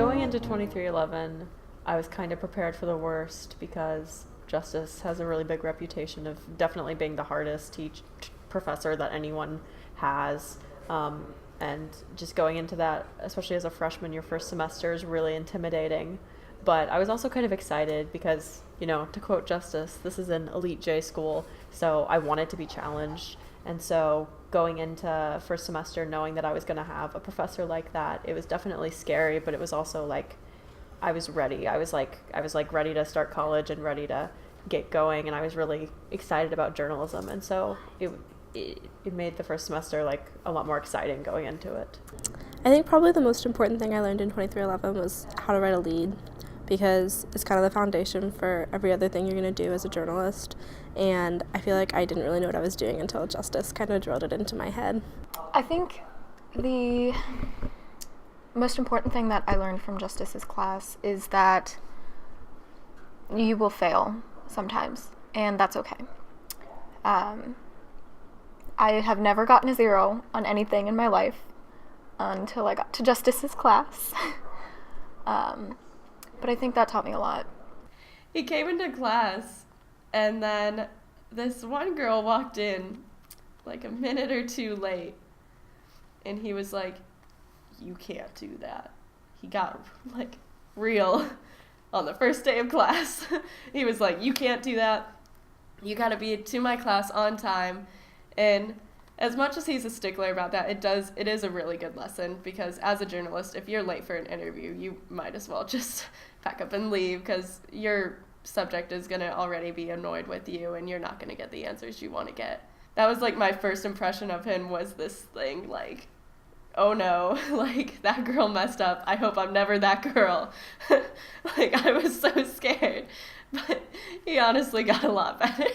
Going into 2311, I was kind of prepared for the worst because Justice has a really big reputation of definitely being the hardest professor that anyone has. And just going into that, especially as a freshman, your first semester is really intimidating. But I was also kind of excited because, to quote Justice, this is an elite J school, so I wanted to be challenged. And so going into first semester knowing that I was going to have a professor like that, it was definitely scary, but it was also like I was ready. I was ready to start college and ready to get going, and I was really excited about journalism. And so it made the first semester like a lot more exciting going into it. I think probably the most important thing I learned in 2311 was how to write a lead, because it's kind of the foundation for every other thing you're going to do as a journalist, and I feel like I didn't really know what I was doing until Justice kind of drilled it into my head. I think the most important thing that I learned from Justice's class is that you will fail sometimes, and that's okay. I have never gotten a 0 on anything in my life until I got to Justice's class. But I think that taught me a lot. He came into class, and then this one girl walked in like a minute or two late, and he was like, "You can't do that." He got like real on the first day of class. He was like, "You can't do that. You gotta be to my class on time." And as much as he's a stickler about that, it is a really good lesson, because as a journalist, if you're late for an interview, you might as well just pack up and leave, because your subject is going to already be annoyed with you and you're not going to get the answers you want to get. That was like my first impression of him, was this thing like, oh no, like that girl messed up. I hope I'm never that girl. Like I was so scared, but he honestly got a lot better.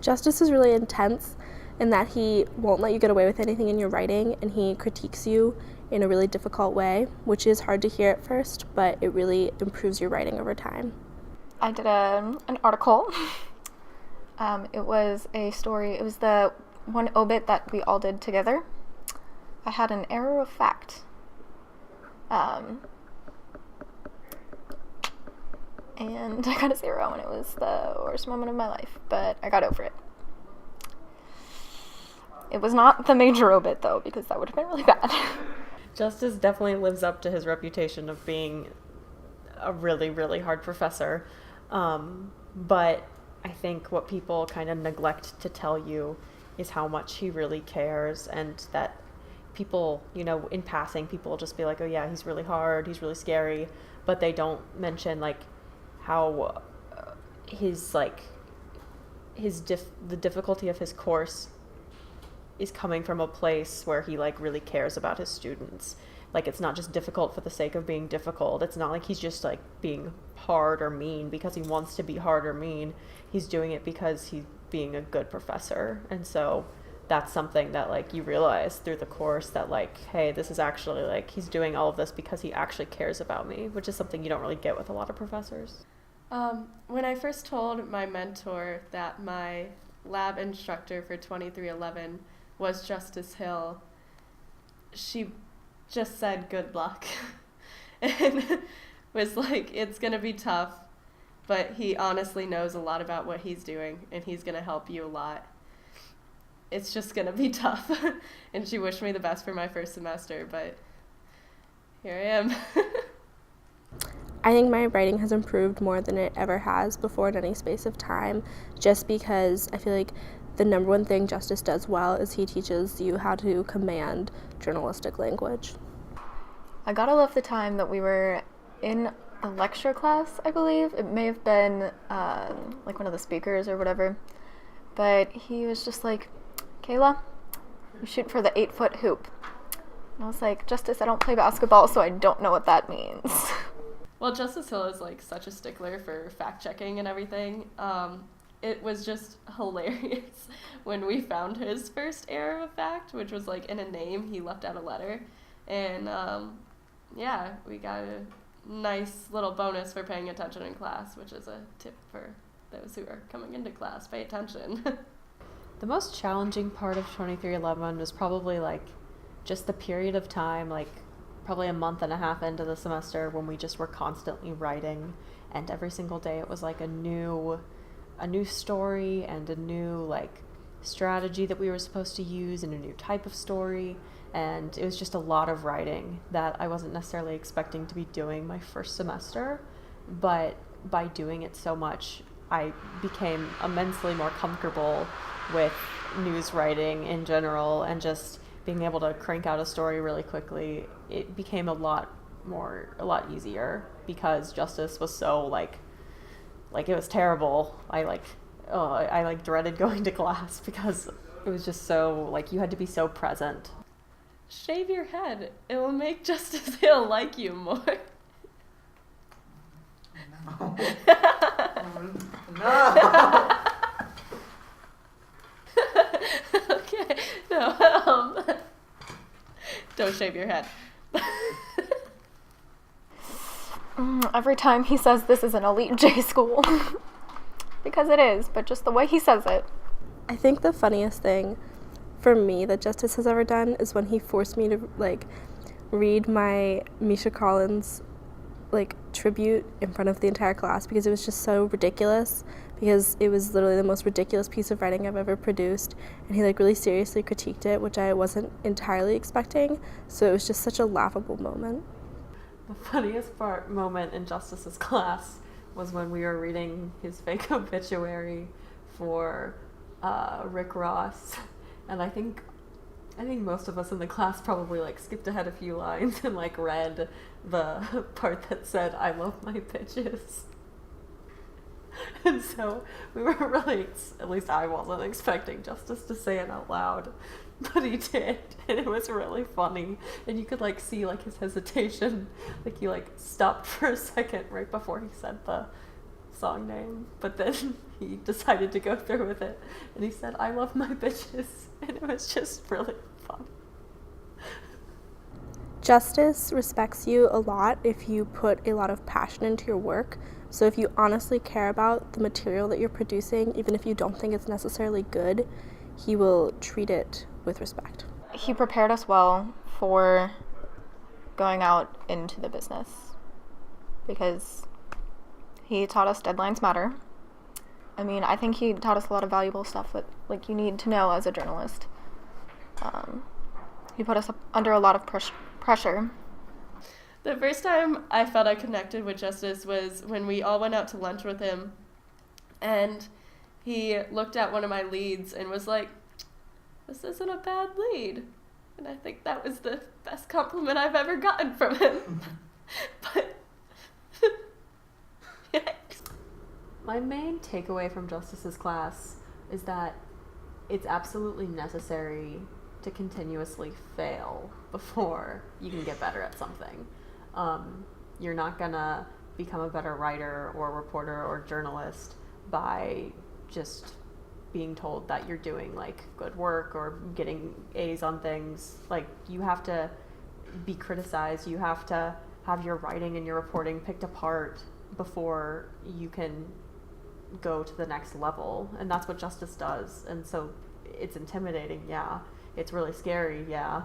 Justice is really intense in that he won't let you get away with anything in your writing, and he critiques you in a really difficult way, which is hard to hear at first, but it really improves your writing over time. I did an article. It was a story. It was the one obit that we all did together. I had an error of fact. And I got a 0, and it was the worst moment of my life, but I got over it. It was not the major obit, though, because that would have been really bad. Justice definitely lives up to his reputation of being a really, really hard professor. But I think what people kind of neglect to tell you is how much he really cares, and that people, in passing, people will just be like, oh yeah, he's really hard, he's really scary, but they don't mention like how the difficulty of his course is coming from a place where he like really cares about his students. Like it's not just difficult for the sake of being difficult. It's not like he's just like being hard or mean because he wants to be hard or mean. He's doing it because he's being a good professor. And so that's something that like you realize through the course, that like, hey, this is actually like he's doing all of this because he actually cares about me, which is something you don't really get with a lot of professors. When I first told my mentor that my lab instructor for 2311 was Justice Hill, she just said good luck and was like, it's gonna be tough, but he honestly knows a lot about what he's doing and he's gonna help you a lot. It's just gonna be tough. And she wished me the best for my first semester, but here I am. I think my writing has improved more than it ever has before in any space of time, just because I feel like the number one thing Justice does well is he teaches you how to command journalistic language. I gotta love the time that we were in a lecture class, I believe. It may have been like one of the speakers or whatever, but he was just like, Kayla, you shoot for the 8-foot hoop. And I was like, Justice, I don't play basketball, so I don't know what that means. Well, Justice Hill is like such a stickler for fact checking and everything. It was just hilarious when we found his first error of fact, which was like in a name, he left out a letter. And yeah, we got a nice little bonus for paying attention in class, which is a tip for those who are coming into class. Pay attention. The most challenging part of 2311 was probably like just the period of time like probably a month and a half into the semester when we just were constantly writing, and every single day it was like a new story and a new like strategy that we were supposed to use and a new type of story, and it was just a lot of writing that I wasn't necessarily expecting to be doing my first semester, but by doing it so much I became immensely more comfortable with news writing in general, and just being able to crank out a story really quickly. It became a lot easier because Justice was so like it was terrible. I dreaded going to class because it was just so like you had to be so present. Shave your head. It will make Justice Hill like you more. No. No. Okay. No. Don't shave your head. Every time he says this is an elite J school. Because it is, but just the way he says it. I think the funniest thing for me that Justice has ever done is when he forced me to like read my Misha Collins like tribute in front of the entire class, because it was just so ridiculous, because it was literally the most ridiculous piece of writing I've ever produced, and he like really seriously critiqued it, which I wasn't entirely expecting, so it was just such a laughable moment. The funniest moment in Justice's class was when we were reading his fake obituary for Rick Ross, and I think most of us in the class probably like skipped ahead a few lines and like read the part that said "I love my bitches," and so we were really, at least I wasn't expecting Justice to say it out loud, but he did, and it was really funny, and you could like see like his hesitation, like he like stopped for a second right before he said the song name, but then he decided to go through with it, and he said "I love my bitches," and it was just really fun. Justice respects you a lot if you put a lot of passion into your work. So if you honestly care about the material that you're producing, even if you don't think it's necessarily good, he will treat it with respect. He prepared us well for going out into the business, because he taught us deadlines matter. I mean, I think he taught us a lot of valuable stuff that like you need to know as a journalist. He put us up under a lot of pressure. The first time I felt I connected with Justice was when we all went out to lunch with him, and he looked at one of my leads and was like, "This isn't a bad lead." And I think that was the best compliment I've ever gotten from him. But my main takeaway from Justice's class is that it's absolutely necessary to continuously fail before you can get better at something. You're not gonna become a better writer or reporter or journalist by just being told that you're doing like good work or getting A's on things. Like, you have to be criticized, you have to have your writing and your reporting picked apart before you can go to the next level, and that's what Justice does. And so it's intimidating, yeah, it's really scary, yeah,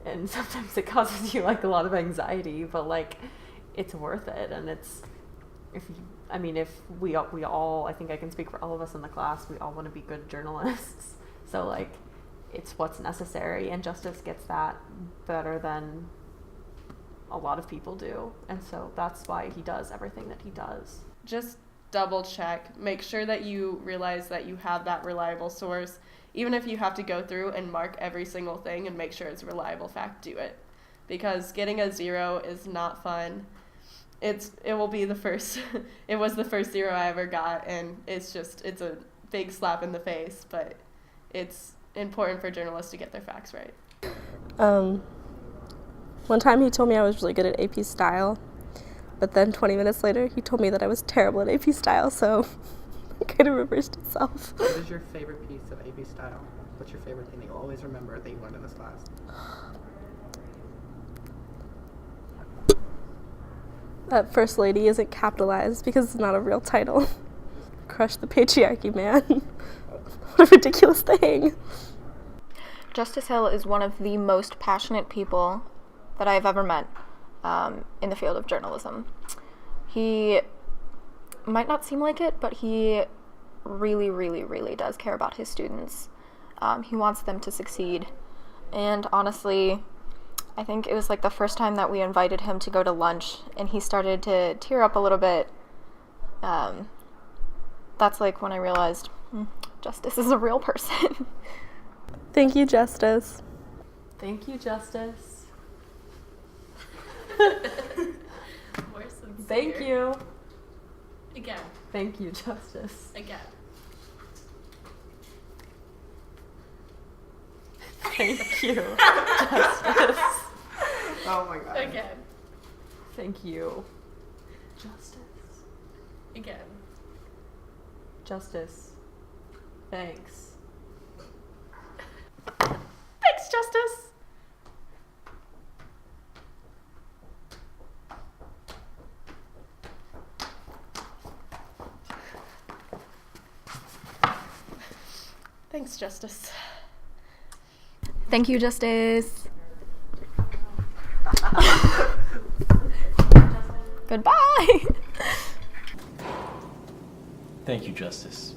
and sometimes it causes you like a lot of anxiety, but like it's worth it. And it's, if we all, I think I can speak for all of us in the class, we all want to be good journalists, so like it's what's necessary, and Justice gets that better than a lot of people do, and so that's why he does everything that he does. just double check, make sure that you realize that you have that reliable source. Even if you have to go through and mark every single thing and make sure it's a reliable fact, do it. Because getting a 0 is not fun. It will be the first, it was the first 0 I ever got, and it's a big slap in the face, but it's important for journalists to get their facts right. One time he told me I was really good at AP Style, but then 20 minutes later he told me that I was terrible at AP Style, so it kind of reversed itself. What is your favorite piece of AP Style? What's your favorite thing that you always remember that you learned in this class? That First Lady isn't capitalized because it's not a real title. Crush the patriarchy, man. What a ridiculous thing. Justice Hill is one of the most passionate people that I've ever met in the field of journalism. He might not seem like it, but he really, really, really does care about his students. He wants them to succeed. And honestly, I think it was like the first time that we invited him to go to lunch and he started to tear up a little bit. That's like when I realized Justice is a real person. Thank you, Justice. Thank you, Justice. More sincere. Thank you. Again. Thank you, Justice. Again. Thank you, Justice. Oh my god. Again. Thank you, Justice. Again. Justice. Thanks. Thanks, Justice. Thanks, Justice. Thank you, Justice. Goodbye. Thank you, Justice.